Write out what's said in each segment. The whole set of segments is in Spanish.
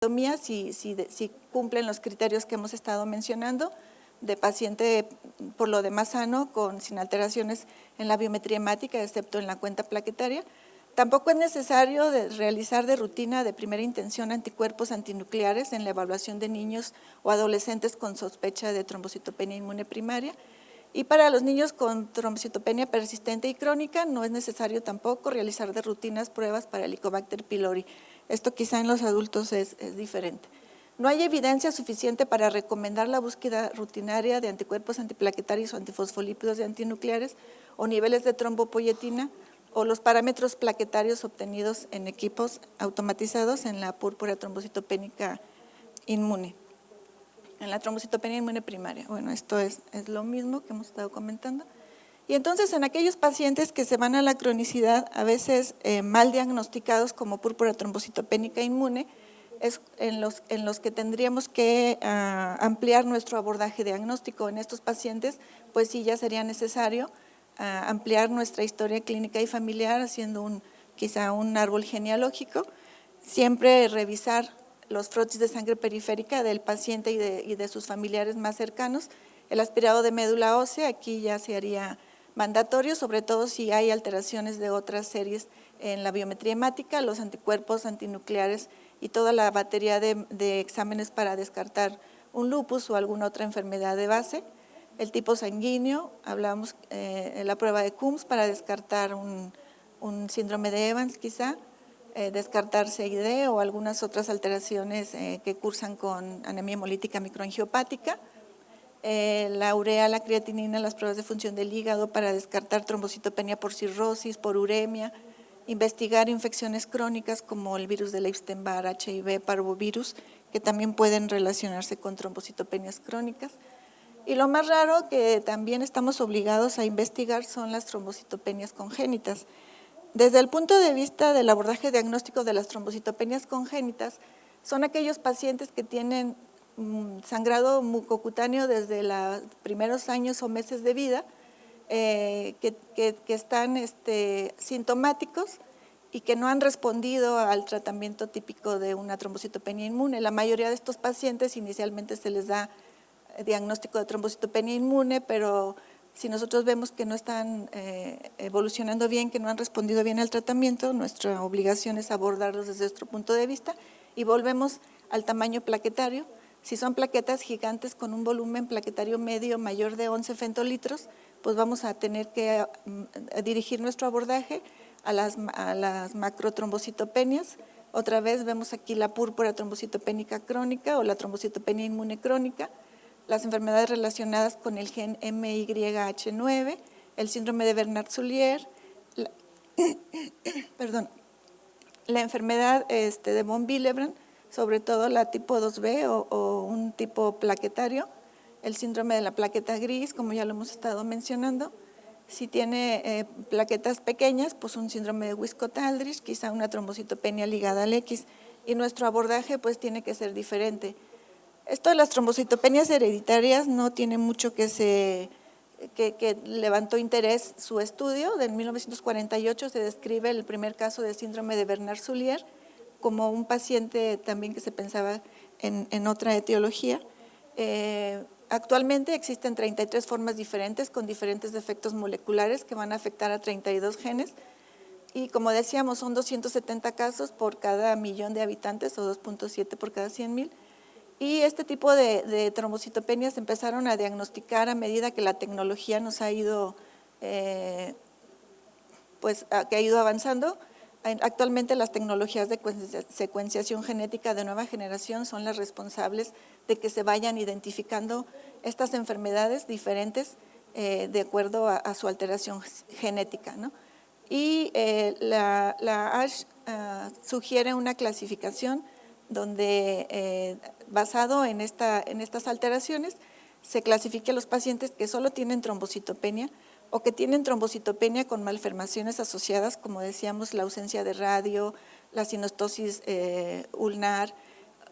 si cumplen los criterios que hemos estado mencionando, de paciente por lo demás sano, sin alteraciones en la biometría hemática, excepto en la cuenta plaquetaria. Tampoco es necesario realizar de rutina de primera intención anticuerpos antinucleares en la evaluación de niños o adolescentes con sospecha de trombocitopenia inmune primaria. Y para los niños con trombocitopenia persistente y crónica no es necesario tampoco realizar de rutinas pruebas para Helicobacter pylori. Esto quizá en los adultos es diferente. No hay evidencia suficiente para recomendar la búsqueda rutinaria de anticuerpos antiplaquetarios o antifosfolípidos de antinucleares o niveles de trombopoyetina o los parámetros plaquetarios obtenidos en equipos automatizados en la púrpura trombocitopénica inmune, en la trombocitopenia inmune primaria. Bueno, esto es lo mismo que hemos estado comentando. Y entonces en aquellos pacientes que se van a la cronicidad, a veces mal diagnosticados como púrpura trombocitopénica inmune, es en los que tendríamos que ampliar nuestro abordaje diagnóstico. En estos pacientes, pues sí ya sería necesario ampliar nuestra historia clínica y familiar, haciendo quizá un árbol genealógico, siempre revisar los frotis de sangre periférica del paciente y de sus familiares más cercanos. El aspirado de médula ósea, aquí ya se haría mandatorio, sobre todo si hay alteraciones de otras series en la biometría hemática, los anticuerpos antinucleares y toda la batería de exámenes para descartar un lupus o alguna otra enfermedad de base. El tipo sanguíneo, hablamos la prueba de Coombs para descartar un síndrome de Evans quizá, descartar CID o algunas otras alteraciones que cursan con anemia hemolítica microangiopática. La urea, la creatinina, las pruebas de función del hígado para descartar trombocitopenia por cirrosis, por uremia, investigar infecciones crónicas como el virus de Epstein-Barr, HIV, parvovirus, que también pueden relacionarse con trombocitopenias crónicas. Y lo más raro que también estamos obligados a investigar son las trombocitopenias congénitas. Desde el punto de vista del abordaje diagnóstico de las trombocitopenias congénitas, son aquellos pacientes que tienen sangrado mucocutáneo desde los primeros años o meses de vida, que están sintomáticos y que no han respondido al tratamiento típico de una trombocitopenia inmune. La mayoría de estos pacientes inicialmente se les da diagnóstico de trombocitopenia inmune, pero si nosotros vemos que no están evolucionando bien, que no han respondido bien al tratamiento, nuestra obligación es abordarlos desde nuestro punto de vista y volvemos al tamaño plaquetario. Si son plaquetas gigantes con un volumen plaquetario medio mayor de 11 femtolitros, pues vamos a tener que dirigir nuestro abordaje a las macrotrombocitopenias. Otra vez vemos aquí la púrpura trombocitopénica crónica o la trombocitopenia inmune crónica, las enfermedades relacionadas con el gen MYH9, el síndrome de Bernard-Soulier, la enfermedad de von Willebrand, sobre todo la tipo 2B o un tipo plaquetario, el síndrome de la plaqueta gris, como ya lo hemos estado mencionando. Si tiene plaquetas pequeñas, pues un síndrome de Wiskott-Aldrich, quizá una trombocitopenia ligada al X, y nuestro abordaje pues tiene que ser diferente. Esto de las trombocitopenias hereditarias no tiene mucho que levantó interés su estudio. En 1948 se describe el primer caso de síndrome de Bernard-Soulier como un paciente también que se pensaba en otra etiología. Actualmente existen 33 formas diferentes con diferentes defectos moleculares que van a afectar a 32 genes y como decíamos son 270 casos por cada millón de habitantes o 2.7 por cada 100,000. Y este tipo de trombocitopenias se empezaron a diagnosticar a medida que la tecnología nos ha ido, que ha ido avanzando. Actualmente las tecnologías de secuenciación genética de nueva generación son las responsables de que se vayan identificando estas enfermedades diferentes de acuerdo a su alteración genética, ¿no? Y la ASH sugiere una clasificación donde basado en estas alteraciones se clasifica a los pacientes que solo tienen trombocitopenia o que tienen trombocitopenia con malformaciones asociadas, como decíamos, la ausencia de radio, la sinostosis ulnar,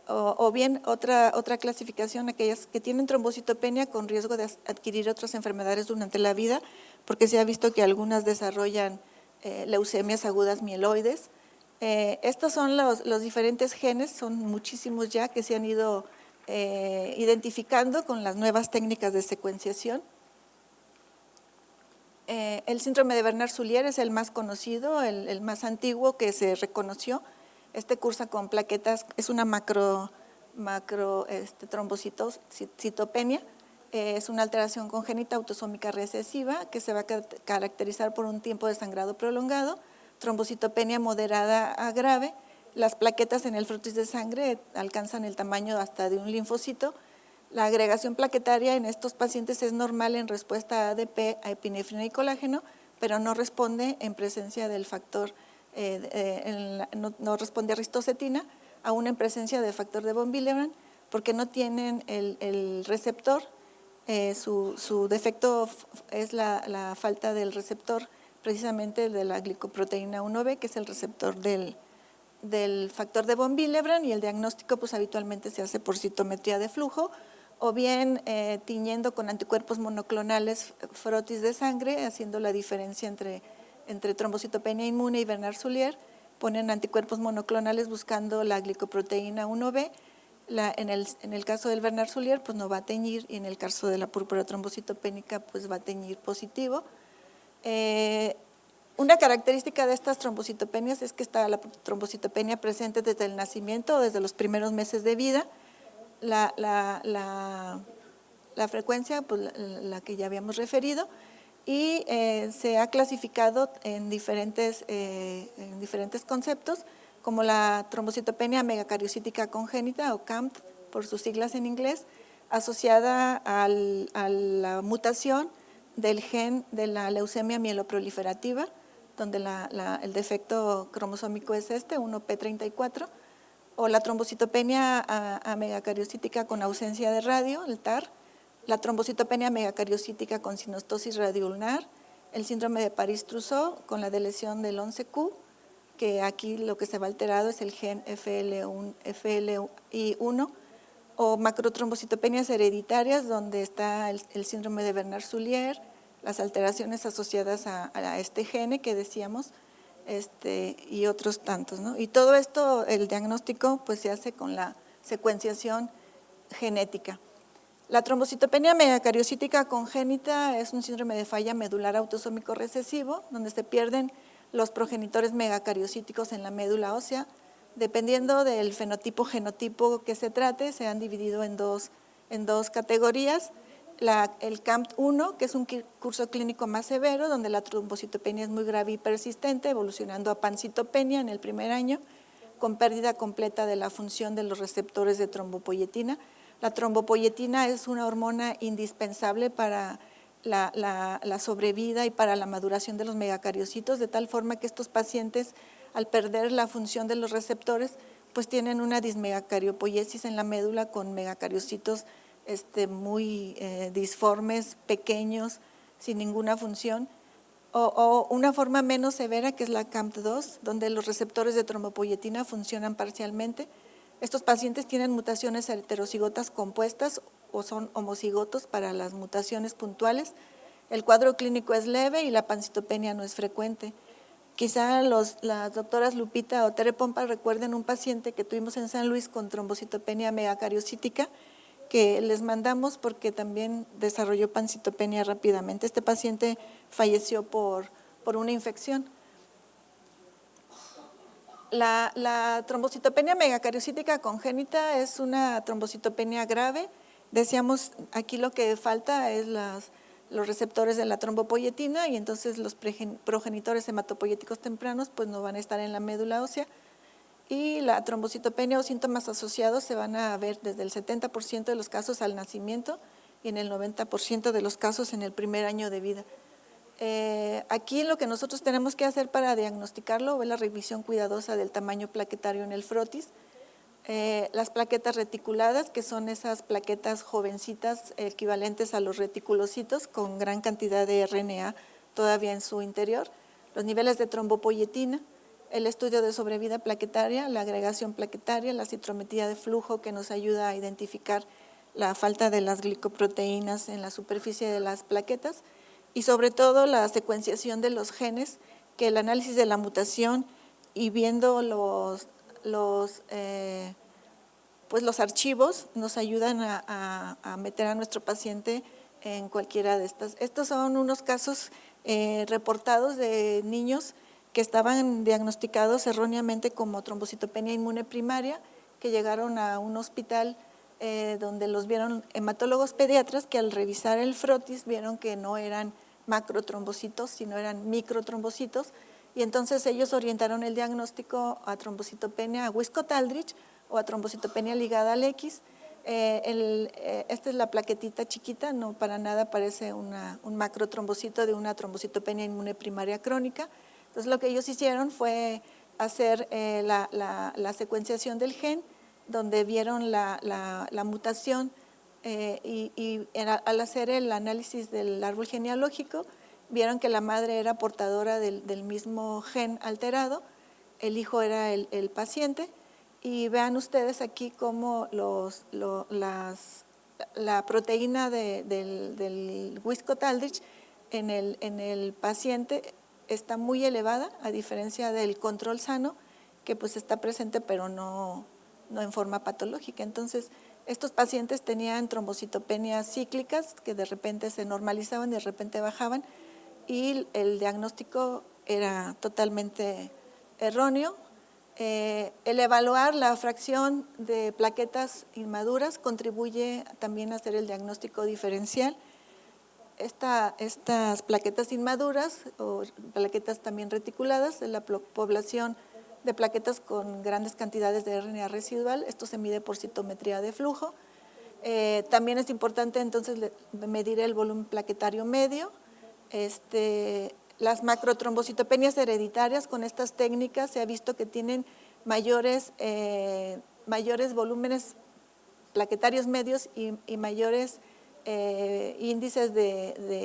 o bien otra clasificación, aquellas que tienen trombocitopenia con riesgo de adquirir otras enfermedades durante la vida, porque se ha visto que algunas desarrollan leucemias agudas mieloides, Estos son los diferentes genes, son muchísimos ya que se han ido identificando con las nuevas técnicas de secuenciación. El síndrome de Bernard-Soulier es el más conocido, el más antiguo que se reconoció. Este cursa con plaquetas, es una macro trombocitopenia. Es una alteración congénita autosómica recesiva que se va a caracterizar por un tiempo de sangrado prolongado, trombocitopenia moderada a grave. Las plaquetas en el frotis de sangre alcanzan el tamaño hasta de un linfocito. La agregación plaquetaria en estos pacientes es normal en respuesta a ADP, a epinefrina y colágeno, pero no responde en presencia del factor, no responde a ristocetina, aún en presencia del factor de von Willebrand, porque no tienen el receptor. Su defecto es la falta del receptor, precisamente de la glicoproteína 1B, que es el receptor del factor de von Willebrand, y el diagnóstico pues habitualmente se hace por citometría de flujo o bien tiñendo con anticuerpos monoclonales frotis de sangre, haciendo la diferencia entre trombocitopenia inmune y Bernard-Soulier. Ponen anticuerpos monoclonales buscando la glicoproteína 1B. En el caso del Bernard-Soulier pues no va a teñir, y en el caso de la púrpura trombocitopénica pues va a teñir positivo. Una característica de estas trombocitopenias es que está la trombocitopenia presente desde el nacimiento o desde los primeros meses de vida. La frecuencia, pues la que ya habíamos referido, y se ha clasificado en diferentes conceptos, como la trombocitopenia megacariocítica congénita o CAMT por sus siglas en inglés, asociada a la mutación del gen de la leucemia mieloproliferativa, donde el defecto cromosómico es 1p34, o la trombocitopenia megacariocítica con ausencia de radio, el TAR, la trombocitopenia megacariocítica con sinostosis radioulnar, el síndrome de París-Trousseau con la deleción del 11q, que aquí lo que se va alterado es el gen FLI1, o macrotrombocitopenias hereditarias, donde está el síndrome de Bernard-Soulier, las alteraciones asociadas a este gene que decíamos, y otros tantos, ¿no? Y todo esto, el diagnóstico, pues se hace con la secuenciación genética. La trombocitopenia megacariocítica congénita es un síndrome de falla medular autosómico recesivo, donde se pierden los progenitores megacariocíticos en la médula ósea. Dependiendo del fenotipo-genotipo que se trate, se han dividido en dos categorías. El CAMT1, que es un curso clínico más severo, donde la trombocitopenia es muy grave y persistente, evolucionando a pancitopenia en el primer año, con pérdida completa de la función de los receptores de trombopoyetina. La trombopoyetina es una hormona indispensable para la sobrevida y para la maduración de los megacariocitos, de tal forma que estos pacientes, al perder la función de los receptores, pues tienen una dismegacariopoiesis en la médula con megacariocitos muy disformes, pequeños, sin ninguna función, o una forma menos severa que es la CAMT2, donde los receptores de trombopoyetina funcionan parcialmente. Estos pacientes tienen mutaciones heterocigotas compuestas o son homocigotos para las mutaciones puntuales. El cuadro clínico es leve y la pancitopenia no es frecuente. Quizá las doctoras Lupita o Tere Pompa recuerden un paciente que tuvimos en San Luis con trombocitopenia megacariocítica, que les mandamos porque también desarrolló pancitopenia rápidamente. Este paciente falleció por una infección. La trombocitopenia megacariocítica congénita es una trombocitopenia grave. Decíamos, aquí lo que falta es los receptores de la trombopoyetina, y entonces los progenitores hematopoyéticos tempranos pues no van a estar en la médula ósea. Y la trombocitopenia o síntomas asociados se van a ver desde el 70% de los casos al nacimiento y en el 90% de los casos en el primer año de vida. Aquí lo que nosotros tenemos que hacer para diagnosticarlo es la revisión cuidadosa del tamaño plaquetario en el frotis. Las plaquetas reticuladas, que son esas plaquetas jovencitas equivalentes a los reticulocitos con gran cantidad de RNA todavía en su interior, los niveles de trombopoyetina, el estudio de sobrevida plaquetaria, la agregación plaquetaria, la citrometría de flujo que nos ayuda a identificar la falta de las glicoproteínas en la superficie de las plaquetas, y sobre todo la secuenciación de los genes, que el análisis de la mutación y viendo pues los archivos nos ayudan a meter a nuestro paciente en cualquiera de estas. Estos son unos casos reportados de niños que estaban diagnosticados erróneamente como trombocitopenia inmune primaria, que llegaron a un hospital donde los vieron hematólogos pediatras, que al revisar el frotis vieron que no eran macrotrombocitos, sino eran microtrombocitos, y entonces ellos orientaron el diagnóstico a trombocitopenia a Wiskott-Aldrich o a trombocitopenia ligada al X. Esta es la plaquetita chiquita, no para nada parece un macrotrombocito de una trombocitopenia inmune primaria crónica. Entonces lo que ellos hicieron fue hacer la secuenciación del gen, donde vieron la mutación y al hacer el análisis del árbol genealógico, vieron que la madre era portadora del mismo gen alterado, el hijo era el paciente, y vean ustedes aquí cómo la proteína del Wiskott-Aldrich en el paciente está muy elevada, a diferencia del control sano, que pues está presente pero no en forma patológica. Entonces, estos pacientes tenían trombocitopenias cíclicas que de repente se normalizaban y de repente bajaban, y el diagnóstico era totalmente erróneo. El evaluar la fracción de plaquetas inmaduras contribuye también a hacer el diagnóstico diferencial. Estas plaquetas inmaduras o plaquetas también reticuladas de la población de plaquetas con grandes cantidades de RNA residual, esto se mide por citometría de flujo. También es importante entonces medir el volumen plaquetario medio. Las macrotrombocitopenias hereditarias con estas técnicas se ha visto que tienen mayores volúmenes plaquetarios medios y mayores índices de